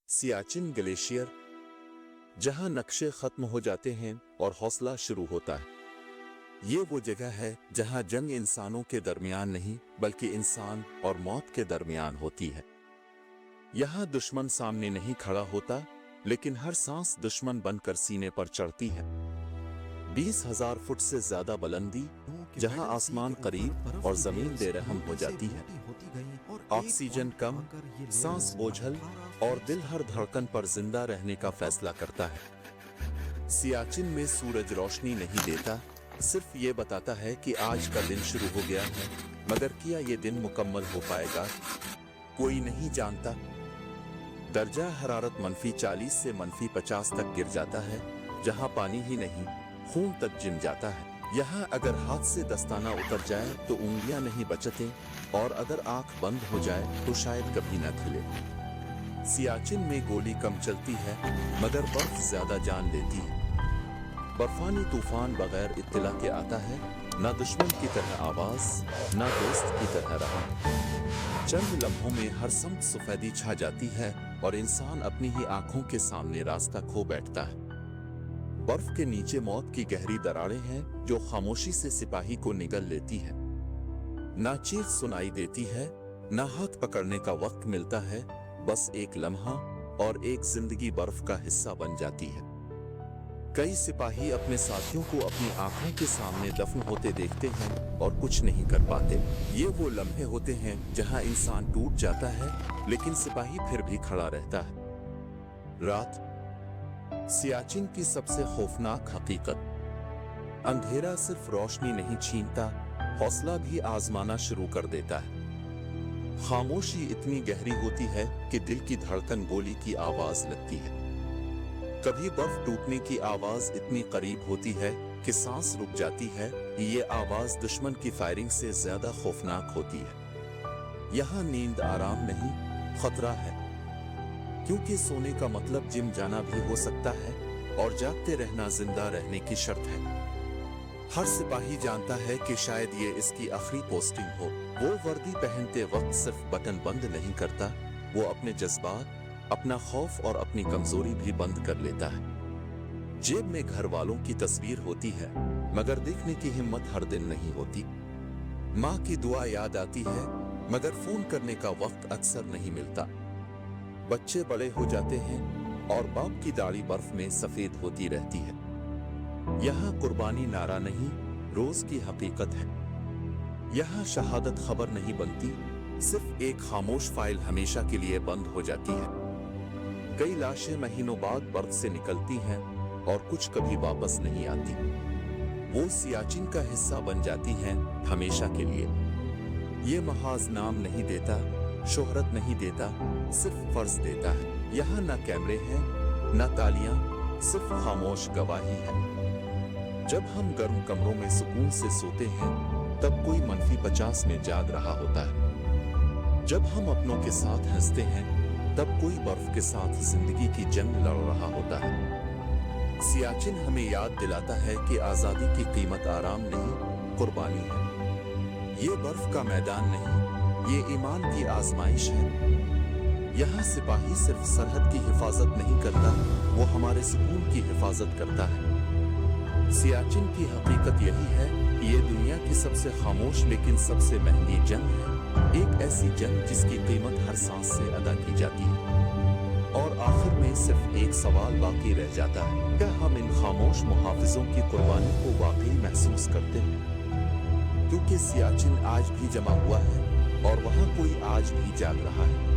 Siachen glacier, जहां नक्शे खत्म हो जाते हैं और हौसला शुरू होता है। ये वो जगह है जहां जंग इंसानों के दरमियान नहीं बल्कि इंसान और मौत के दरमियान होती है। यहां दुश्मन सामने नहीं खड़ा होता, लेकिन हर सांस दुश्मन बनकर सीने पर चढ़ती है। 20,000 फुट से ज्यादा बुलंदी, जहां आसमान करीब और जमीन बेरहम हो जाती है। ऑक्सीजन कम, सांस बोझल और दिल हर धड़कन पर जिंदा रहने का फैसला करता है। सियाचिन में सूरज रोशनी नहीं देता, सिर्फ ये बताता है कि आज का दिन शुरू हो गया है, मगर क्या ये दिन मुकम्मल हो पाएगा, कोई नहीं जानता। दर्जा हरारत -40 से -50 तक गिर जाता है, जहां पानी ही नहीं खून तक जिम जाता है। यहाँ अगर हाथ से दस्ताना उतर जाए तो उंगलियां नहीं बचते, और अगर आंख बंद हो जाए तो शायद कभी न खुले। सियाचिन में गोली कम चलती है, मगर बर्फ ज्यादा जान लेती है। बर्फानी तूफान बगैर इत्तला के आता है, ना दुश्मन की तरह आवाज, ना दोस्त की तरह रहा। चंद लम्हों में हर समत सफेदी छा जाती है और इंसान अपनी ही आंखों के सामने रास्ता खो बैठता है। बर्फ के नीचे मौत की गहरी दरारें हैं जो खामोशी से सिपाही को निगल लेती है। ना चीख सुनाई देती है, ना हाथ पकड़ने का वक्त मिलता है, बस एक लम्हा और एक जिंदगी बर्फ का हिस्सा बन जाती है। कई सिपाही अपने साथियों को अपनी आंखों के सामने दफन होते देखते हैं और कुछ नहीं कर पाते। ये वो लम्हे होते हैं जहां इंसान टूट जाता है, लेकिन सिपाही फिर भी खड़ा रहता है। रात, सियाचिन की सबसे खौफनाक हकीकत। अंधेरा सिर्फ रोशनी नहीं छीनता, हौसला भी आजमाना शुरू कर देता है। खामोशी इतनी गहरी होती है कि दिल की धड़कन गोली की आवाज लगती है। कभी बर्फ टूटने की आवाज इतनी करीब होती है कि सांस रुक जाती है। ये आवाज दुश्मन की फायरिंग से ज्यादा खौफनाक होती है। यहाँ नींद आराम नहीं, खतरा है, क्योंकि सोने का मतलब जिम जाना भी हो सकता है और जागते रहना जिंदा रहने की शर्त है। हर सिपाही जानता है कि शायद ये इसकी आखिरी पोस्टिंग हो। वो वर्दी पहनते वक्त सिर्फ बटन बंद नहीं करता, वो अपने जज्बात, अपना खौफ और अपनी कमजोरी भी बंद कर लेता है। जेब में घर वालों की तस्वीर होती है, मगर देखने की हिम्मत हर दिन नहीं होती। माँ की दुआ याद आती है, मगर फोन करने का वक्त अक्सर नहीं मिलता। बच्चे बड़े हो जाते हैं और बाप की दाढ़ी बर्फ में सफेद होती रहती है। यहाँ कुर्बानी नारा नहीं, रोज की हकीकत है। यहाँ शहादत खबर नहीं बनती, सिर्फ एक खामोश फाइल हमेशा के लिए बंद हो जाती है। कई लाशें महीनों बाद बर्फ से निकलती हैं और कुछ कभी वापस नहीं आती। वो सियाचिन का हिस्सा बन जाती हैं हमेशा के लिए। ये महाज नाम नहीं देता, शोहरत नहीं देता, सिर्फ फर्ज देता है। यहाँ ना कैमरे हैं, ना तालियां, सिर्फ खामोश गवाही है। जब हम गर्म कमरों में सुकून से सोते हैं, तब कोई -50 में जाग रहा होता है। जब हम अपनों के साथ हंसते हैं, तब कोई बर्फ के साथ जिंदगी की जंग लड़ रहा होता है। सियाचिन हमें याद दिलाता है कि आजादी की कीमत आराम नहीं, कुर्बानी है। ये बर्फ का मैदान नहीं, ये ईमान की आजमाइश है। यहाँ सिपाही सिर्फ सरहद की हिफाजत नहीं करता, वो हमारे सुकून की हिफाजत करता है। सियाचिन की हकीकत यही है कि ये दुनिया की सबसे खामोश लेकिन सबसे महंगी जंग है। एक ऐसी जंग जिसकी कीमत हर सांस से अदा की जाती है। और आखिर में सिर्फ एक सवाल बाकी रह जाता है, क्या हम इन खामोश मुहाफिजों की कुर्बानी को वाकई महसूस करते हैं? क्योंकि सियाचिन आज भी जमा हुआ है और वहाँ कोई आज भी जाग रहा है।